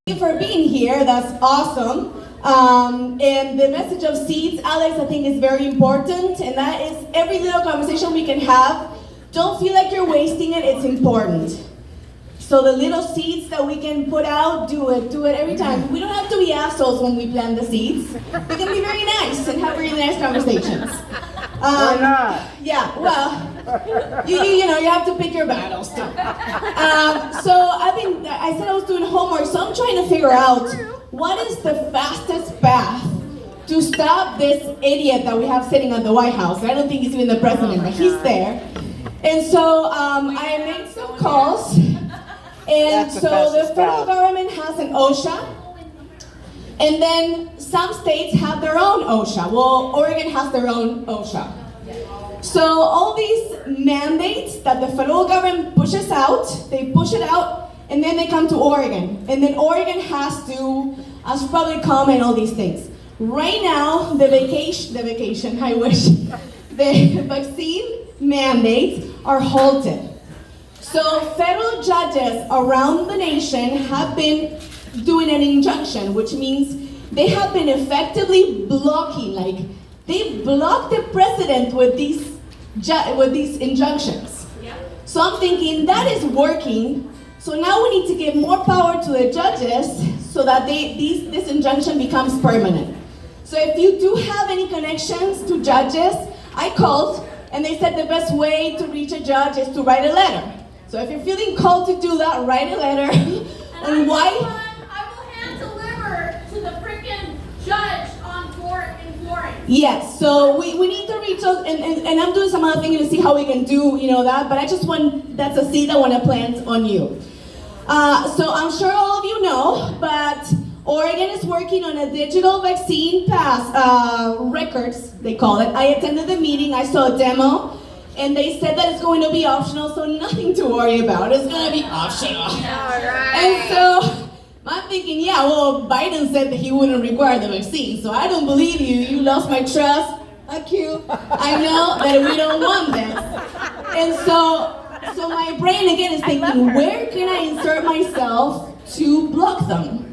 you for being here. That's awesome. And the message of seeds, Alex, I think is very important, and that is every little conversation we can have. Don't feel like you're wasting it, it's important. So the little seeds that we can put out, do it every time. We don't have to be assholes when we plant the seeds. We can be very nice and have really nice conversations. Why not? Yeah, well, you know, you have to pick your battles too. I said I was doing homework, so I'm trying to figure out what is the fastest path to stop this idiot that we have sitting at the White House. I don't think he's even the president, but he's there. And so I made some calls, and so the federal government has an OSHA, and then some states have their own OSHA. Well, Oregon has their own OSHA. So all these mandates that the federal government pushes out, they push it out, and then they come to Oregon. And then Oregon has to, as public comment, all these things. Right now, the vacation, I wish, the vaccine mandates are halted. So federal judges around the nation have been doing an injunction, which means they have been effectively blocking, like they blocked the president with these injunctions. So I'm thinking that is working. So now we need to give more power to the judges so that this injunction becomes permanent. So if you do have any connections to judges, I called and they said the best way to reach a judge is to write a letter. So if you're feeling called to do that, write a letter on why. I will hand deliver to the freaking judge in Florence. Yes, so we need to reach out, and I'm doing some other things to see how we can do, that, but I just want, that's a seed I want to plant on you. So I'm sure all of you know, but Oregon is working on a digital vaccine pass, records, they call it. I attended the meeting, I saw a demo, and they said that it's going to be optional, so nothing to worry about, it's going to be optional. All right. And so I'm thinking, yeah, well, Biden said that he wouldn't require the vaccine, so I don't believe you. You lost my trust. Fuck you. I know that we don't want this. And so my brain again is thinking, where can I insert myself to block them?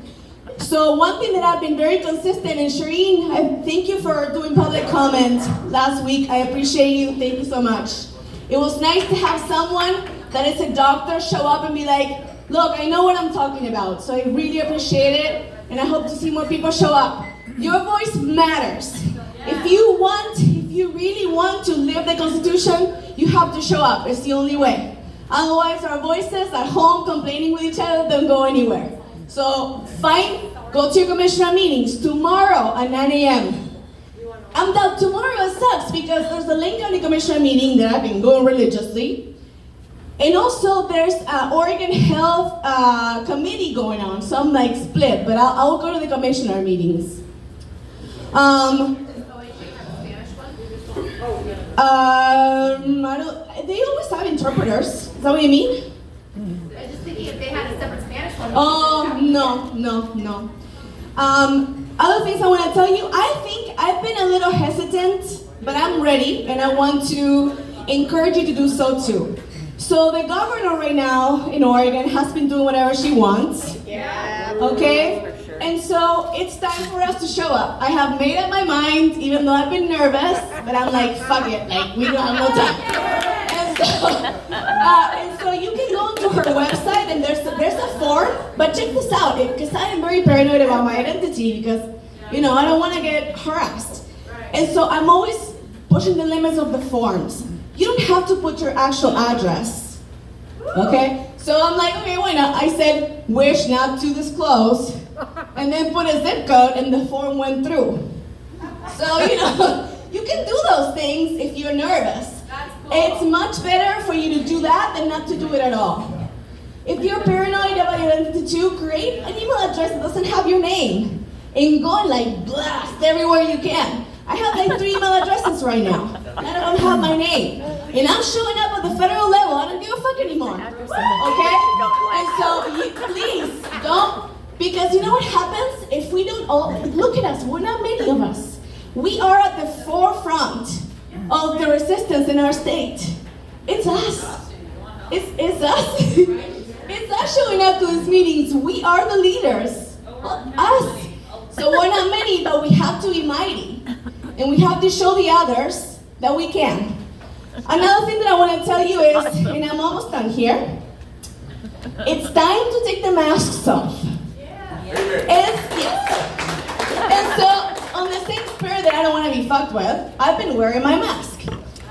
So one thing that I've been very consistent, and Shireen, I thank you for doing public comment last week. I appreciate you. Thank you so much. It was nice to have someone that is a doctor show up and be like, look, I know what I'm talking about, so I really appreciate it, and I hope to see more people show up. Your voice matters. If you really want to live the Constitution, you have to show up. It's the only way. Otherwise, our voices at home complaining with each other don't go anywhere. So go to your commissioner meetings tomorrow at 9 a.m. Tomorrow sucks because there's a Lane County Commissioner meeting that I've been going religiously. And also there's an Oregon Health Committee going on, so I'm like split, but I'll go to the commissioner meetings. They always have interpreters. Is that what you mean? I was just thinking if they had a separate Spanish one. Oh, no. Other things I want to tell you, I think I've been a little hesitant, but I'm ready, and I want to encourage you to do so too. So the governor right now in Oregon has been doing whatever she wants. Yeah. Okay? And so it's time for us to show up. I have made up my mind, even though I've been nervous, but I'm like, fuck it, like we don't have no time. And so you can go to her website and there's a form, but check this out, because I am very paranoid about my identity because, I don't want to get harassed. And so I'm always pushing the limits of the forms. You don't have to put your actual address, okay? So I'm like, okay, why not? I said, wish not to disclose, and then put a zip code, and the form went through. So, you can do those things if you're nervous. That's cool. It's much better for you to do that than not to do it at all. If you're paranoid about your identity too, create an email address that doesn't have your name, and go and like blast everywhere you can. I have like 3 email addresses right now. I don't have my name. And I'm showing up at the federal level. I don't give a fuck anymore. Okay? And so please don't, because you know what happens if we don't all, look at us, we're not many of us. We are at the forefront of the resistance in our state. It's us. It's us. It's start showing up to these meetings. We are the leaders. Us. So we're not many, but we have to be mighty. And we have to show the others that we can. Another thing that I want to tell you is, and I'm almost done here, it's time to take the masks off. Yes. And so, on the same spirit that I don't want to be fucked with, I've been wearing my mask.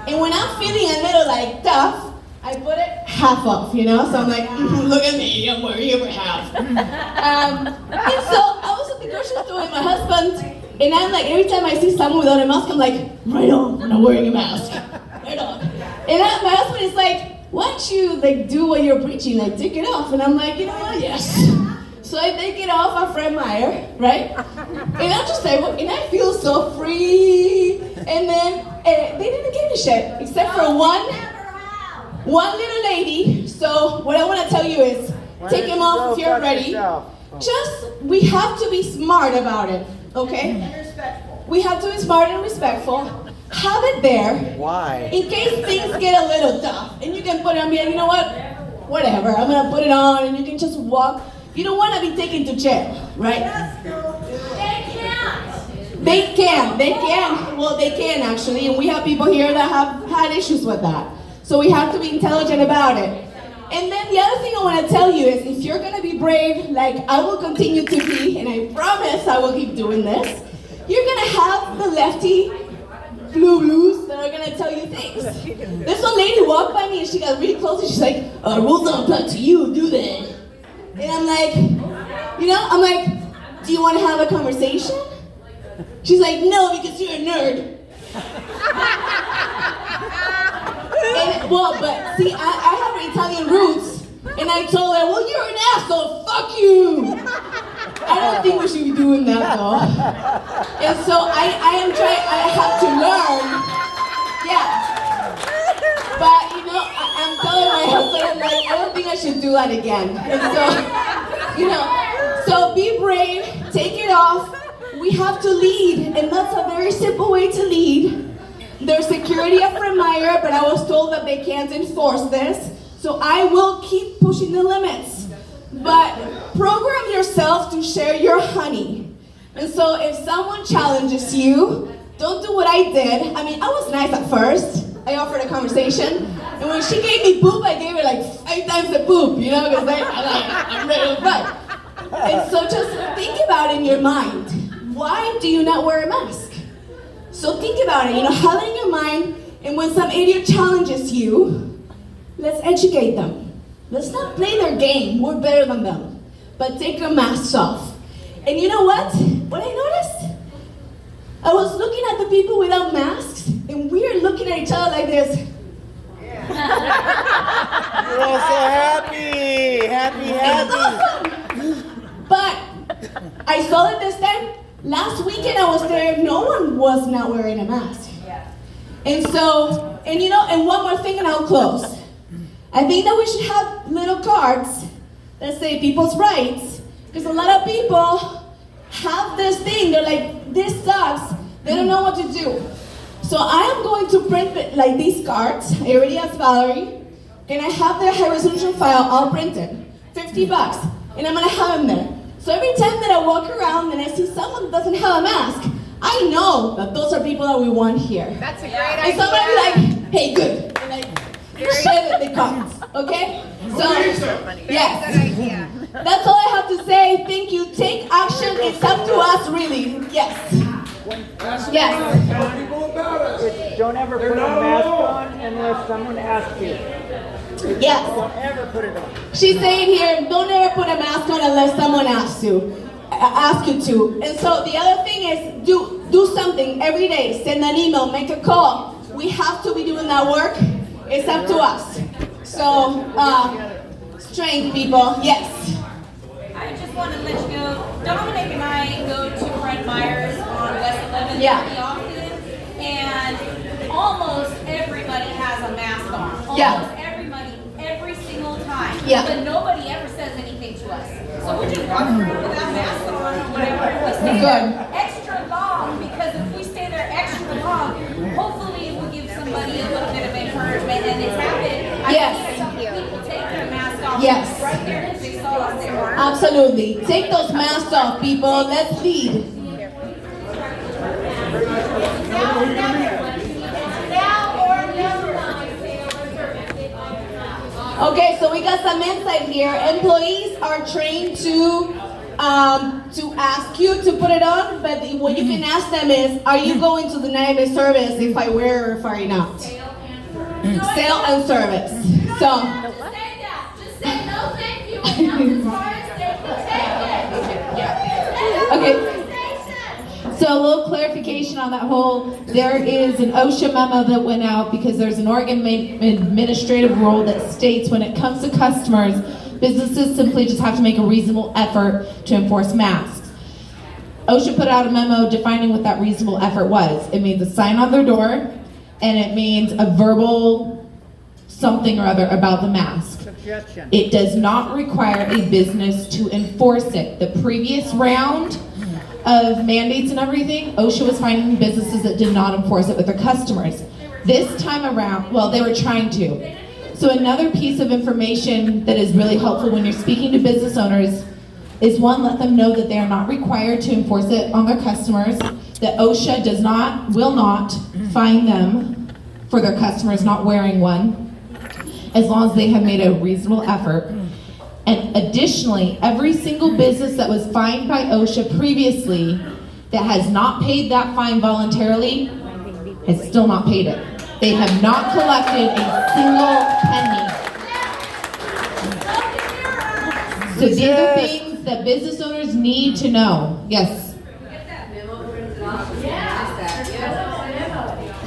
And when I'm feeling a little like tough, I put it half off, you know? So I'm like, look at me, I'm wearing it for half. And so I was at the grocery store with my husband, and I'm like, every time I see someone without a mask, I'm like, right on, I'm not wearing a mask. Right on. And my husband is like, why don't you like do what you're preaching, like take it off? And I'm like, you know what, yes. So I take it off at Fred Meyer, right? And I'm just like, and I feel so free. And then they didn't give a shit, except for one little lady. So what I want to tell you is, take him off if you're ready. Just, we have to be smart about it, okay? And respectful. We have to be smart and respectful. Have it there. Why? In case things get a little tough. And you can put it on, be like, you know what? Whatever, I'm going to put it on, and you can just walk. You don't want to be taken to jail, right? They can. Well, they can actually, and we have people here that have had issues with that. So we have to be intelligent about it. And then the other thing I want to tell you is, if you're going to be brave, like I will continue to be, and I promise I will keep doing this, you're going to have the lefty blues that are going to tell you things. This one lady walked by me and she got really close and she's like, rules don't apply to you, do they? And I'm like, do you want to have a conversation? She's like, no, because you're a nerd. And, but see, I have Italian roots, and I told her, well, you're an asshole, fuck you. I don't think we should be doing that, though. And so I have to learn, But, I'm telling my husband, I'm like, I don't think I should do that again. And so, so be brave, take it off. We have to lead, and that's a very simple way to lead. There's security at Fred Meyer, but I was told that they can't enforce this. So I will keep pushing the limits. But program yourself to share your honey. And so if someone challenges you, don't do what I did. I mean, I was nice at first. I offered a conversation. And when she gave me poop, I gave her like 5 times the poop, because I'm ready to fight. And so just think about it in your mind. Why do you not wear a mask? So think about it, have it in your mind, and when some idiot challenges you, let's educate them. Let's not play their game, we're better than them. But take your masks off. And you know what? What I noticed? I was looking at the people without masks, and we are looking at each other like this. You're all so happy. It's awesome. But I saw it this time. Last weekend I was there, no one was not wearing a mask. And so, and one more thing and I'll close. I think that we should have little cards that say people's rights. Because a lot of people have this thing, they're like, this sucks. They don't know what to do. So I am going to print like these cards. I already asked Valerie. And I have their high resolution file all printed. $50. And I'm gonna have them there. So every time that I walk around and I see someone that doesn't have a mask, I know that those are people that we want here. That's a great idea. And somebody be like, hey, good. And share the cards, okay? So, yes. Good idea. That's all I have to say. Thank you. Take action. It's up to us, really. Yes. Yes. Don't ever put a mask on unless someone asks you. Yes. Don't ever put it on. She's saying here, don't ever put a mask on unless someone asks you to. And so the other thing is, do something every day. Send an email, make a call. We have to be doing that work. It's up to us. So, strength, people. Yes. I just want to let you know, Dominic and I go to Fred Meyer's on West 11th pretty often, and almost everybody has a mask on. Almost everybody, every single time. Yeah. But nobody ever says anything to us. So we just walk around without masks on or whatever. We stay there extra long, because if we stay there extra long, hopefully it will give somebody a little bit of encouragement, and it's happened. I've seen some people take their mask off right there in Absolutely. Take those masks off, people. Let's lead. Okay, so we got some insight here. Employees are trained to ask you to put it on, but what you can ask them is, are you going to deny my service if I wear or if I not? Sale and service. So. Just say no thank you and not as far as they can take it. Okay. So a little clarification on that whole, there is an OSHA memo that went out because there's an Oregon administrative rule that states when it comes to customers, businesses simply just have to make a reasonable effort to enforce masks. OSHA put out a memo defining what that reasonable effort was. It means a sign on their door, and it means a verbal something or other about the mask. Suggestion. It does not require a business to enforce it. The previous round of mandates and everything, OSHA was finding businesses that did not enforce it with their customers. This time around, well, they were trying to. So another piece of information that is really helpful when you're speaking to business owners is one, let them know that they are not required to enforce it on their customers, that OSHA will not fine them for their customers not wearing one, as long as they have made a reasonable effort. And additionally, every single business that was fined by OSHA previously that has not paid that fine voluntarily has still not paid it. They have not collected a single penny. So these are things that business owners need to know. Yes?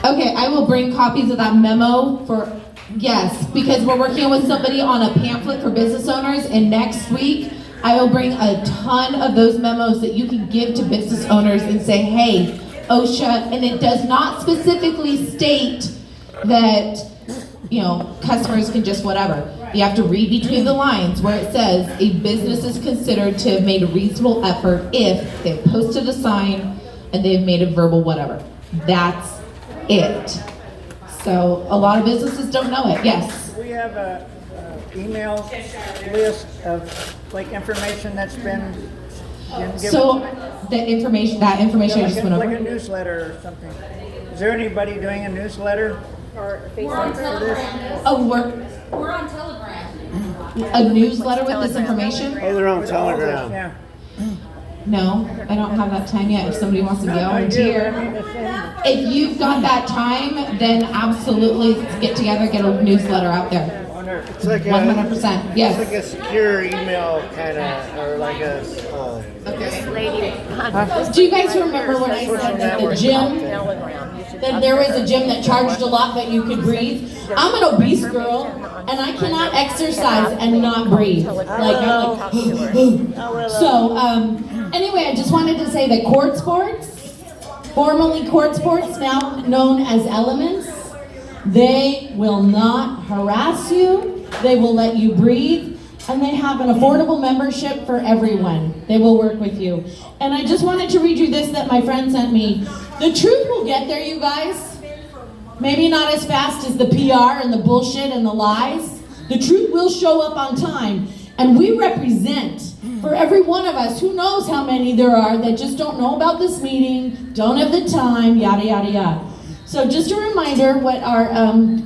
Okay, I will bring copies of that memo for, yes, because we're working with somebody on a pamphlet for business owners, and next week I will bring a ton of those memos that you can give to business owners and say, hey, OSHA, and it does not specifically state that, customers can just whatever. You have to read between the lines where it says a business is considered to have made a reasonable effort if they've posted a sign and they've made a verbal whatever. That's it. So a lot of businesses don't know it. Yes. We have a email list of information that's been given. So that information I just went over. Like a newsletter or something. Is there anybody doing a newsletter or Facebook for this? Oh, We're on Telegram. a newsletter with this information? Oh, they're on With all this, Telegram. yeah. No, I don't have that time yet. If somebody wants to volunteer. If you've got that time, then absolutely get together, get a newsletter out there. It's like 100%. Yes. It's like a secure email kind of, or like a. Do you guys remember when I said that the gym, that there was a gym that charged a lot but you could breathe? I'm an obese girl and I cannot exercise and not breathe. So anyway, I just wanted to say that Court Sports, formerly Court Sports, now known as Elements, they will not harass you, they will let you breathe, and they have an affordable membership for everyone. They will work with you. And I just wanted to read you this that my friend sent me. The truth will get there, you guys. Maybe not as fast as the PR and the bullshit and the lies. The truth will show up on time. And we represent, for every one of us, who knows how many there are that just don't know about this meeting, don't have the time, yada, yada, yada. So just a reminder what our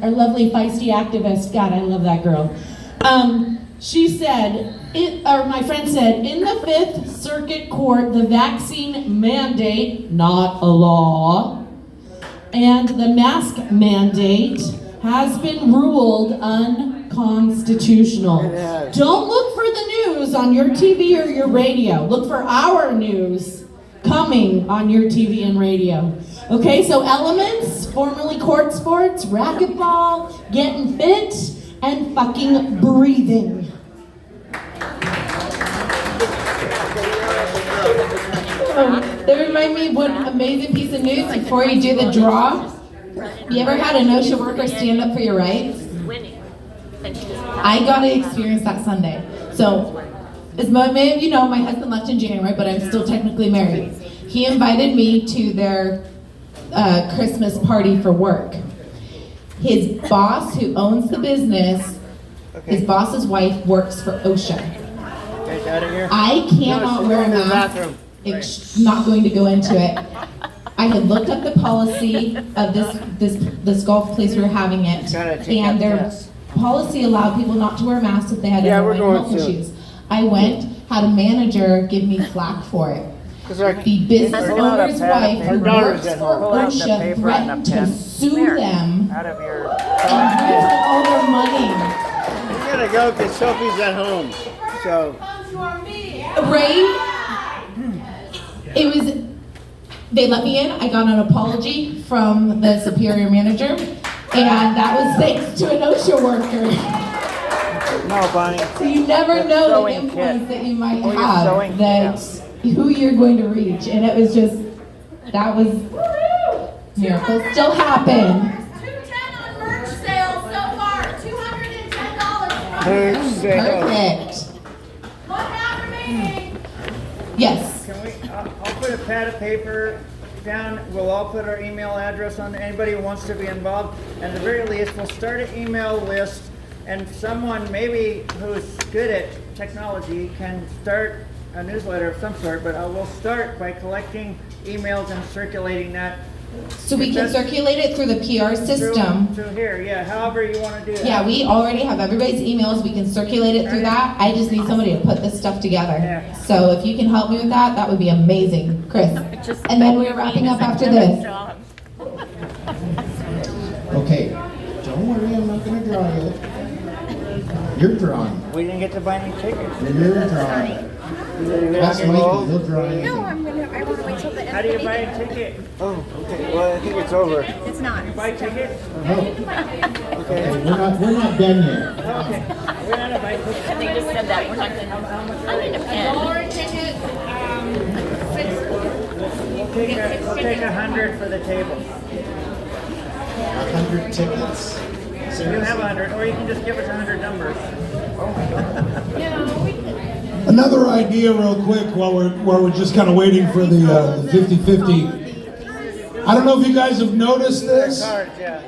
lovely feisty activist, God, I love that girl. She said, my friend said, in the Fifth Circuit Court, the vaccine mandate, not a law, and the mask mandate has been ruled unconstitutional. Don't look for the news on your TV or your radio. Look for our news coming on your TV and radio. Okay, so Elements, formerly Court Sports, racquetball, getting fit, and fucking breathing. That remind me of one amazing piece of news before you do the draw. You ever had an OSHA worker stand up for your rights? I got to experience that Sunday. So, as many of you know, my husband left in January, but I'm still technically married. He invited me to their Christmas party for work. His boss, who owns the business, his boss's wife works for OSHA. Guys out of here? I cannot wear a in the mask. bathroom. Not going to go into it. I had looked up the policy of this golf place we were having it, Gotta take and that their test. policy allowed people not to wear masks if they had Yeah, we're underlying going health soon. issues. I went, had a manager give me flack for it. Cause our, The business Pull out a owner's pad of wife, paper. who Our daughter's works at for home. Pull out the OSHA, paper and threatened the to pen. sue them Out of your. and give all their money. we gotta go because Sophie's at home. So, Right? It was, they let me in, I got an apology from the superior manager, and that was thanks to an OSHA worker. No, Bonnie. So you never That's know the sewing influence kit. that you might Oh, you're have, sewing, that who you're going to reach, and it was just, that was, miracles still happen. There's $210 on merch sales so far. $210. who's saying, Perfect. One half remaining. Yes. Can we, I'll put a pad of paper down, we'll all put our email address on anybody who wants to be involved. At the very least, we'll start an email list, and someone maybe who's good at technology can start a newsletter of some sort, but we'll start by collecting emails and circulating that So we can circulate it through the PR system. through here, yeah, however you want to do that. Yeah, we already have everybody's emails, we can circulate it through that, I just need somebody to put this stuff together. Yeah. So if you can help me with that, that would be amazing, Chris. And then we're wrapping up after this. Okay, don't worry, I'm not gonna draw you. You're drawing. We didn't get to buy any tickets. You're drawing. That's Mikey, he'll draw you. I want to wait till the end How do you buy a ticket? oh, okay, well, I think it's over. It's not. Buy tickets? Okay, we're not done yet. Okay. We're not a buy ticket. They just said that, we're not gonna, I need a pen. Lower ticket, We'll take 100 for the table. 100 tickets. You have 100, or you can just give us 100 numbers. Another idea real quick while we're just kind of waiting for the 50-50. I don't know if you guys have noticed this, Cards, yeah.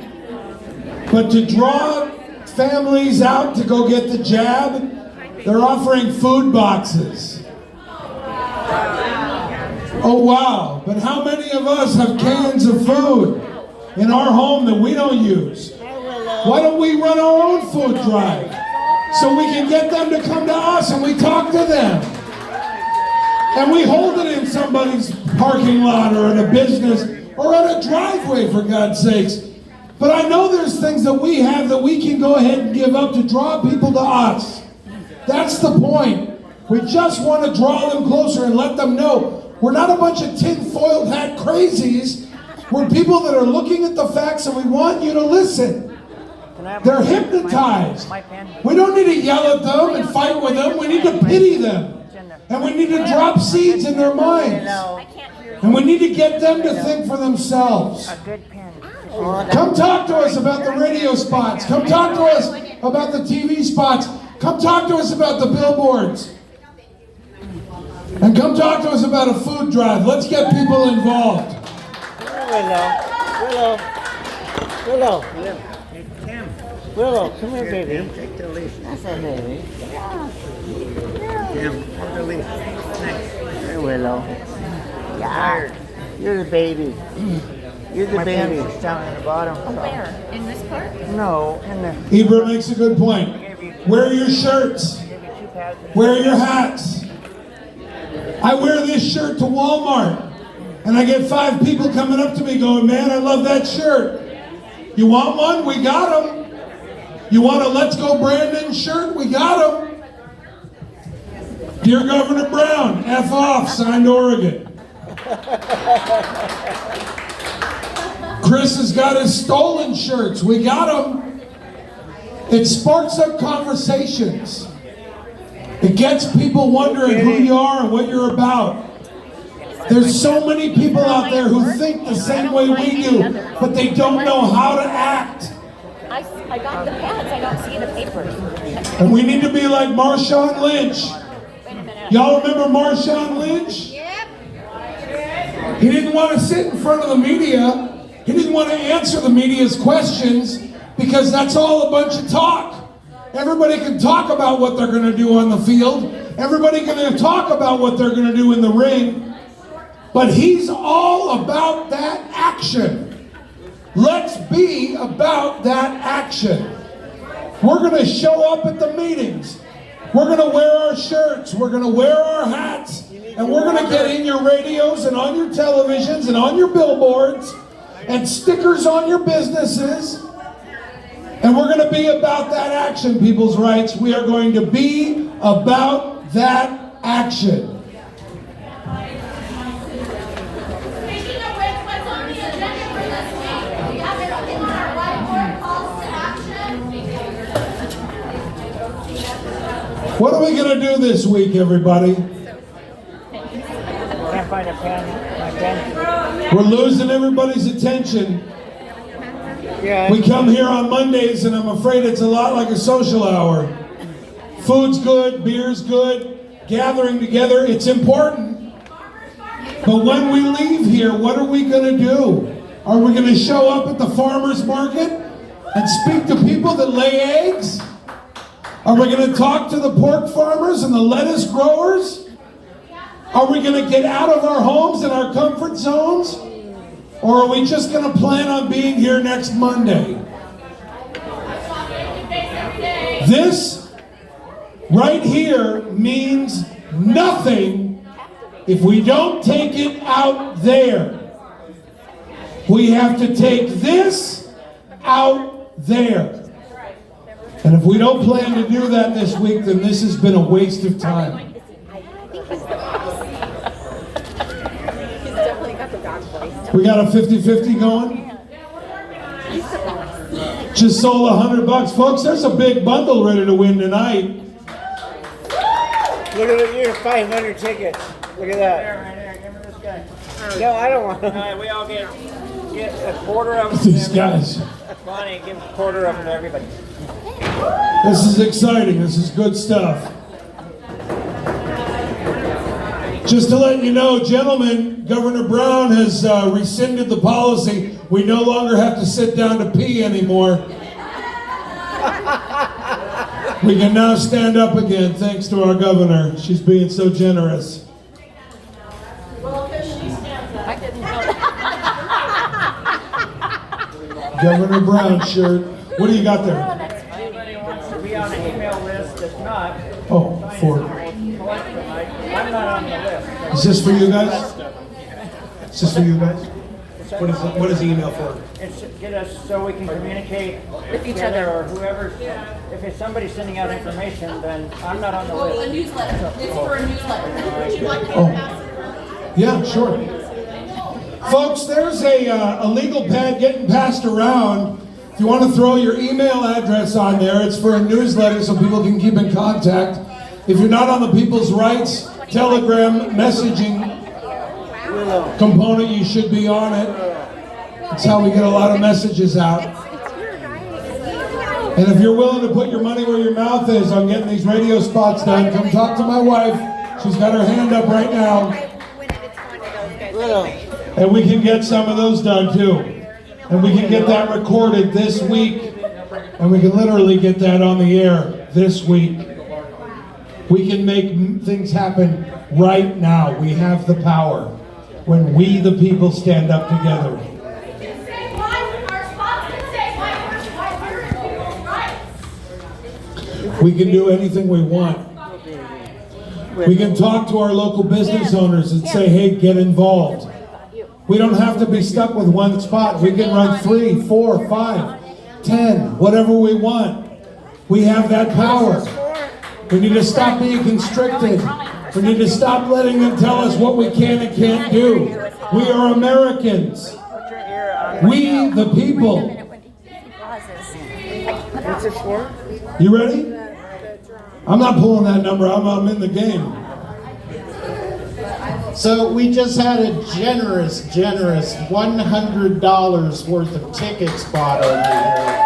but to draw families out to go get the jab, they're offering food boxes. Oh wow, but how many of us have cans of food in our home that we don't use? Why don't we run our own food drive so we can get them to come to us and we talk to them? And we hold it in somebody's parking lot or in a business or at a driveway, for God's sakes. But I know there's things that we have that we can go ahead and give up to draw people to us. That's the point. We just want to draw them closer and let them know we're not a bunch of tin-foiled hat crazies. We're people that are looking at the facts and we want you to listen. They're hypnotized. We don't need to yell at them and fight with them. We need to pity them. And we need to drop seeds in their minds. And we need to get them to think for themselves. Come talk to us about the radio spots. Come talk to us about the TV spots. Come talk to us about the billboards. And come talk to us about a food drive. Let's get people involved. Willow, Hey, Tim, Willow, come here, Tim, baby. take the leash. That's a baby. Tim, hold the leash. Nice. Hey, Willow. Tired. You're the baby. You're the My baby. pants is down in the bottom. Where? In this part? No, in the. Ibra makes a good point. Wear your shirts. Give you 2 pads. Wear your hats. I wear this shirt to Walmart. And I get 5 people coming up to me going, man, I love that shirt. You want one? We got them. You want a Let's Go Brandon shirt? We got them. Dear Governor Brown, F off, signed Oregon. Chris has got his stolen shirts. We got them. It sparks up conversations. It gets people wondering who you are and what you're about. There's so many people out there who think the same way we do, but they don't know how to act. I got the pads, I don't see the papers. And we need to be like Marshawn Lynch. Y'all remember Marshawn Lynch? Yep. He didn't want to sit in front of the media. He didn't want to answer the media's questions because that's all a bunch of talk. Everybody can talk about what they're going to do on the field, everybody going to talk about what they're going to do in the ring, but he's all about that action. Let's be about that action. We're going to show up at the meetings. We're going to wear our shirts. We're going to wear our hats. And we're going to get in your radios and on your televisions and on your billboards and stickers on your businesses. And we're going to be about that action, people's rights. We are going to be about that action. Speaking of which, what's on the agenda for this week? We have something on our whiteboard, calls to action. What are we going to do this week, everybody? Can't find a pen. My pen. We're losing everybody's attention. Yeah. We come here on Mondays, and I'm afraid it's a lot like a social hour. Food's good, beer's good, gathering together, it's important. But when we leave here, what are we going to do? Are we going to show up at the farmer's market and speak to people that lay eggs? Are we going to talk to the pork farmers and the lettuce growers? Are we going to get out of our homes and our comfort zones? Or are we just going to plan on being here next Monday? This right here means nothing if we don't take it out there. We have to take this out there. And if we don't plan to do that this week, then this has been a waste of time. We got a 50-50 going? Just sold $100, folks. There's a big bundle ready to win tonight. Look at your 500 tickets. Look at that. Right there, give me this guy. No, I don't want All them. right, we all get a quarter of them. These guys. Bonnie, give a quarter of them to everybody. This is exciting. This is good stuff. Just to let you know, gentlemen, Governor Brown has rescinded the policy. We no longer have to sit down to pee anymore. We can now stand up again, thanks to our governor. She's being so generous. Governor Brown shirt. What do you got there? Anybody wants to be on the email list that's not, Oh, for. collect tonight. I'm not on the list. Is this for you guys? Is this for you guys? What is the email for? It's get us so we can communicate with each other or whoever. If it's somebody sending out information, then I'm not on the Oh, a list. newsletter. It's for a newsletter. Would you like to Oh. pass it around? Yeah, sure. Folks, there's a legal pad getting passed around. If you want to throw your email address on there, it's for a newsletter so people can keep in contact. If you're not on the People's Rights Telegram messaging component, you should be on it. That's how we get a lot of messages out. And if you're willing to put your money where your mouth is on getting these radio spots done, come talk to my wife. She's got her hand up right now. And we can get some of those done too. And we can get that recorded this week. And we can literally get that on the air this week. We can make things happen right now. We have the power when we, the people, stand up together. Save lives, our spots can save lives, why we're in people's rights. We can do anything we want. We can talk to our local business owners and say, hey, get involved. We don't have to be stuck with one spot. We can run 3, 4, 5, 10, whatever we want. We have that power. We need to stop being constricted. We need to stop letting them tell us what we can and can't do. We are Americans. We, the people. What's it for? You ready? I'm not pulling that number. I'm in the game. So we just had a generous $100 worth of tickets bought over here.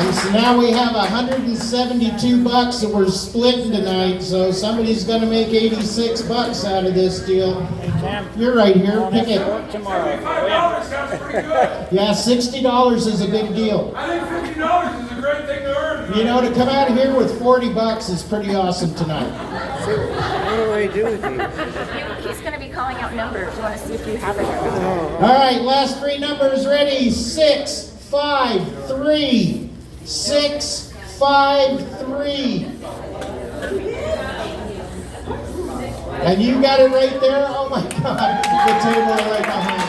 And so now we have $172 that we're splitting tonight, so somebody's gonna make $86 out of this deal. You're right here, pick it. Tomorrow. Yeah, $60 is a big deal. I think $50 is a great thing to earn. You know, to come out of here with 40 bucks is pretty awesome tonight. So, what do I do with these? He's going to be calling out numbers. You want to see if you have it. All right, last three numbers ready. 6, 5, 3. 6, 5, 3. And you got it right there? Oh my God, the table right behind.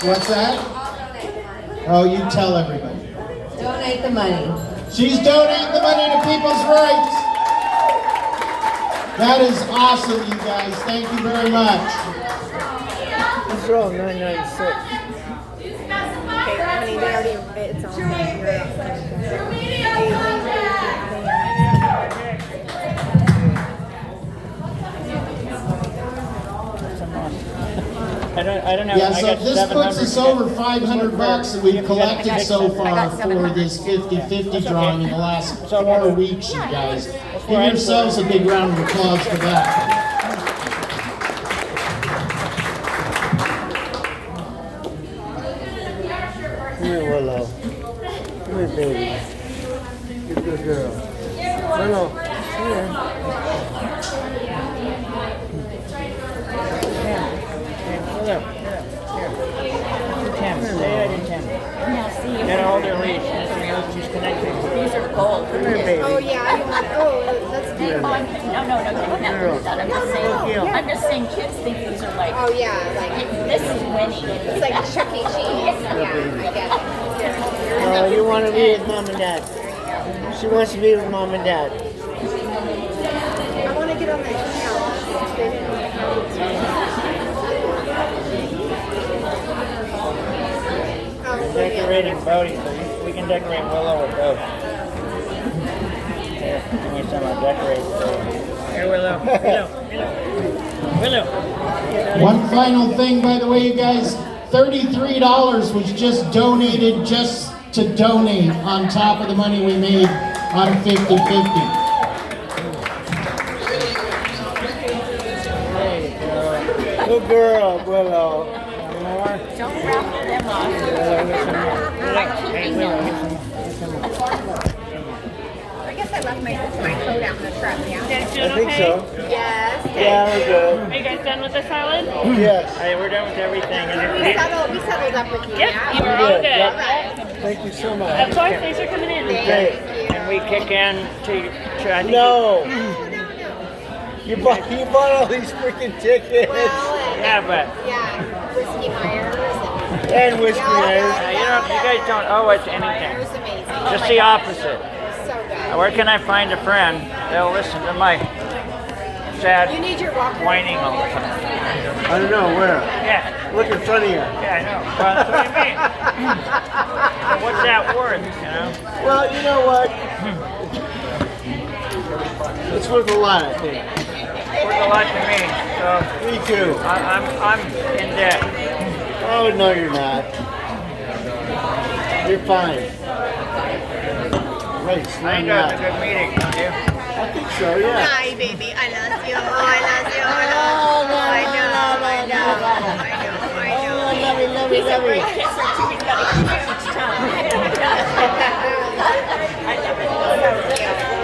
What's that? Oh, you tell everybody. Donate the money. She's donating the money to People's Rights. That is awesome, you guys. Thank you very much. These are all $9.96. Okay, honey, they already, it's on I don't have. Yeah, I so got this puts us 700. over 500 bucks that we've collected so far for this 50-50 drawing in the last 4 weeks, you guys. Give yourselves a big round of applause for that. Come here, Willow. Come here, baby. You're a good girl. Willow, come here. Willow, Tim, say hi to Tim. Get hold her leash. She's connected. These are gold. Come here, baby. Oh, yeah. You want, let's do it. No, I'm just saying kids think these are like, Oh, yeah. Like, this is Winnie. it's like Chuck E. Cheese. Yeah, I get it. Oh, you want to be with Mom and Dad. She wants to be with Mom and Dad. I want to get on that We're decorating Bodie, so we can decorate Willow with both. Here, give me some. I'll decorate. Here, Willow. Willow. One final thing, by the way, you guys, $33 was just donated just to donate on top of the money we made on 50-50. Good girl, Willow. More. Don't raffle them off. Willow, get some more. Hey, Willow, get some more. I guess I left my coat out in the truck, yeah. I think so. Yes. Yeah, we're good. Are you guys done with the salad? Yes. Hey, we're done with everything. And We settled up with you, Yep, yeah? you were We're all good. good. Yep. Thank you so much. Of course, thanks for coming in. Great. and we kick in to I think No. You bought all these freaking tickets. Well, yeah, but yeah, Whiskey Myers. And Whiskey Myers. you guys don't owe us It anything. was amazing. Just the opposite. So good. Where can I find a friend that'll listen to my sad You need your walker. whining all the time? I don't know, where? Yeah, Look in front of you. yeah, I know. Well, that's what I mean. What's that worth, you know? Well, you know what? It's worth a lot, I think. Worth a lot to me. So Me too. I'm in debt. Oh, no, you're not. You're fine. Right, I slow think that was a good meeting, don't you? I think so, yeah. Hi, baby. I love you. I love you. Oh, no, I know. Love you, love you, love you.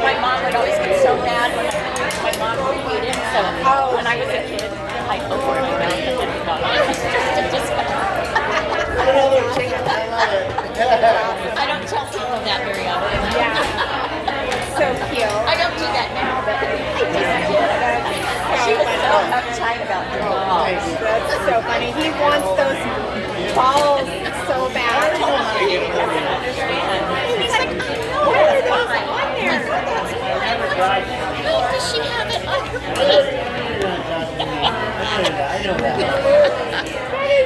My mom would always get so mad when my mom would eat it. So when I was a kid, I opened my mouth and didn't know. It's just a discussion. I don't tell people that very often. Yeah. So cute. I don't do that now, but I just did. She was so uptight about the balls. That's so funny. He wants those balls so bad. He doesn't understand. He's like, why are those on there? How does she have it on her face?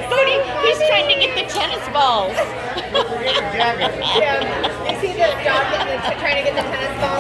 Bodie, he's trying to get the tennis balls. Yeah. You see the dog trying to get the tennis ball?